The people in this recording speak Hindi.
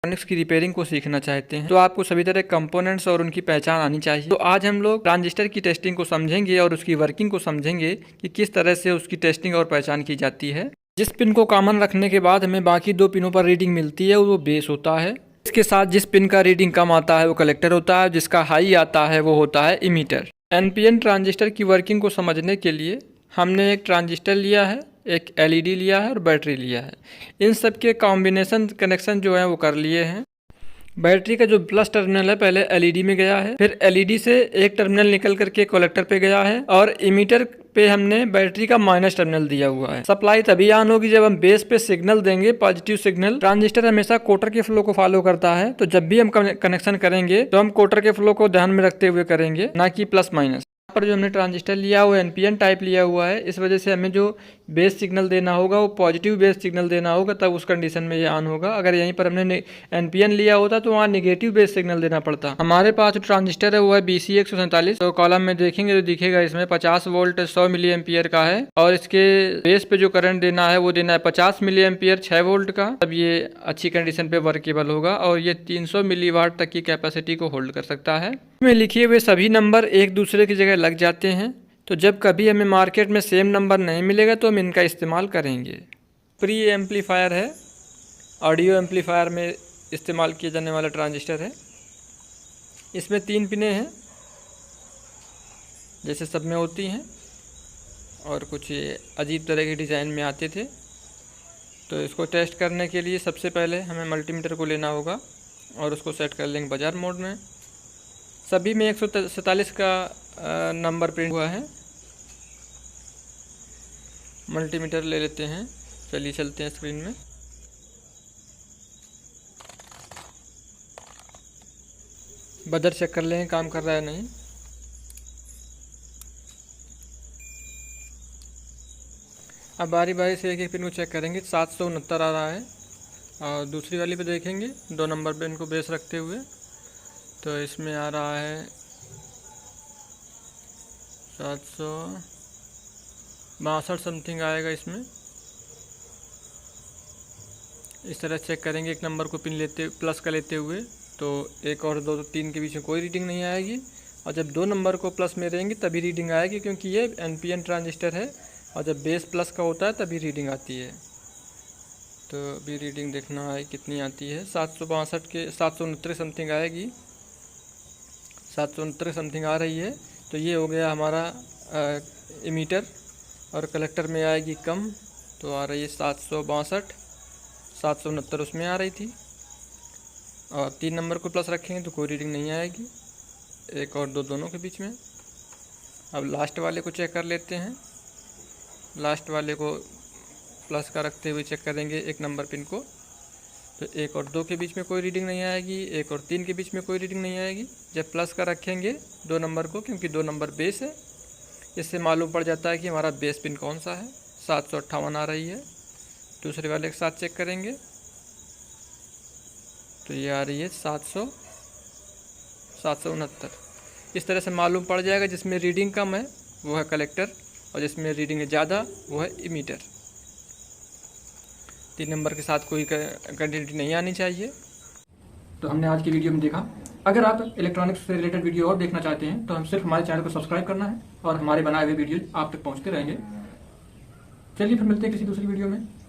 इलेक्ट्रॉनिक्स की रिपेयरिंग को सीखना चाहते हैं तो आपको सभी तरह कंपोनेंट्स और उनकी पहचान आनी चाहिए। तो आज हम लोग ट्रांजिस्टर की टेस्टिंग को समझेंगे और उसकी वर्किंग को समझेंगे कि किस तरह से उसकी टेस्टिंग और पहचान की जाती है। जिस पिन को कॉमन रखने के बाद हमें बाकी दो पिनों पर रीडिंग मिलती है वो बेस होता है। इसके साथ जिस पिन का रीडिंग कम आता है वो कलेक्टर होता है, जिसका हाई आता है वो होता है इमीटर। एनपीएन ट्रांजिस्टर की वर्किंग को समझने के लिए हमने एक ट्रांजिस्टर लिया है, एक एलईडी लिया है और बैटरी लिया है। इन सब के कॉम्बिनेशन कनेक्शन जो है वो कर लिए हैं। बैटरी का जो प्लस टर्मिनल है पहले एलईडी में गया है, फिर एलईडी से एक टर्मिनल निकल करके कलेक्टर पे गया है और इमीटर पे हमने बैटरी का माइनस टर्मिनल दिया हुआ है। सप्लाई तभी ऑन होगी जब हम बेस पे सिग्नल देंगे, पॉजिटिव सिग्नल। ट्रांजिस्टर हमेशा कोटर के फ्लो को फॉलो करता है, तो जब भी हम कनेक्शन करेंगे तो हम कोटर के फ्लो को ध्यान में रखते हुए करेंगे, ना कि प्लस माइनस। पर जो हमने ट्रांजिस्टर लिया वो एनपीएन टाइप लिया हुआ है, इस वजह से हमें जो बेस सिग्नल देना होगा वो पॉजिटिव बेस सिग्नल देना होगा, तब उस कंडीशन में ये ऑन होगा। अगर यहीं पर हमने एनपीएन लिया होता तो वहाँ नेगेटिव बेस सिग्नल देना पड़ता। हमारे पास जो ट्रांजिस्टर है वो है BC147। तो कॉलम में देखेंगे तो दिखेगा इसमें 50 वोल्ट 100 मिली एम्पियर का है और इसके बेस पे जो करंट देना है वो देना है 50 मिली एम्पियर 6 वोल्ट का, तब ये अच्छी कंडीशन पे वर्केबल होगा और ये 300 मिली वाट तक की कैपेसिटी को होल्ड कर सकता है। इसमें लिखे हुए सभी नंबर एक दूसरे की जगह लग जाते हैं, तो जब कभी हमें मार्केट में सेम नंबर नहीं मिलेगा तो हम इनका इस्तेमाल करेंगे। प्री एम्पलीफायर है, ऑडियो एम्पलीफायर में इस्तेमाल किया जाने वाला ट्रांजिस्टर है। इसमें 3 पिनें हैं जैसे सब में होती हैं और कुछ अजीब तरह के डिज़ाइन में आते थे। तो इसको टेस्ट करने के लिए सबसे पहले हमें मल्टीमीटर को लेना होगा और उसको सेट कर लेंगे बाजार मोड में। सभी में 147 का नंबर प्रिंट हुआ है। मल्टीमीटर ले लेते हैं, चलिए चलते हैं स्क्रीन में। बजर चेक कर लें काम कर रहा है नहीं। अब बारी बारी से एक एक पिन को चेक करेंगे। 769 आ रहा है और दूसरी वाली पे देखेंगे 2 नंबर पे इनको बेस रखते हुए, तो इसमें आ रहा है 762 समथिंग आएगा इसमें। इस तरह चेक करेंगे एक नंबर को पिन लेते प्लस का लेते हुए, तो 1 और 2 तो 3 के बीच में कोई रीडिंग नहीं आएगी और जब 2 नंबर को प्लस में रहेंगे तभी रीडिंग आएगी, क्योंकि ये एनपीएन ट्रांजिस्टर है और जब बेस प्लस का होता है तभी रीडिंग आती है। तो अभी रीडिंग देखना है कितनी आती है। 762 के 769 समथिंग आएगी, 769 समथिंग आ रही है। तो ये हो गया हमारा इमीटर और कलेक्टर में आएगी कम, तो आ रही है 762, 769 उसमें आ रही थी और 3 नंबर को प्लस रखेंगे तो कोई रीडिंग नहीं आएगी, 1 और 2 दोनों के बीच में। अब लास्ट वाले को चेक कर लेते हैं। लास्ट वाले को प्लस का रखते हुए चेक करेंगे 1 नंबर पिन को, तो 1 और 2 के बीच में कोई रीडिंग नहीं आएगी, 1 और 3 के बीच में कोई रीडिंग नहीं आएगी। जब प्लस का रखेंगे 2 नंबर को, क्योंकि 2 नंबर बेस है, इससे मालूम पड़ जाता है कि हमारा बेस पिन कौन सा है। 758 आ रही है। दूसरे वाले के साथ चेक करेंगे तो ये आ रही है 769। इस तरह से मालूम पड़ जाएगा जिसमें रीडिंग कम है वो है कलेक्टर और जिसमें रीडिंग ज़्यादा वो है इमीटर। 3 नंबर के साथ कोई कंटिन्यूटी नहीं आनी चाहिए। तो हमने आज की वीडियो में देखा। अगर आप इलेक्ट्रॉनिक्स से रिलेटेड वीडियो और देखना चाहते हैं तो हम सिर्फ हमारे चैनल को सब्सक्राइब करना है और हमारे बनाए हुए वीडियो आप तक पहुंचते रहेंगे। चलिए फिर मिलते हैं किसी दूसरी वीडियो में।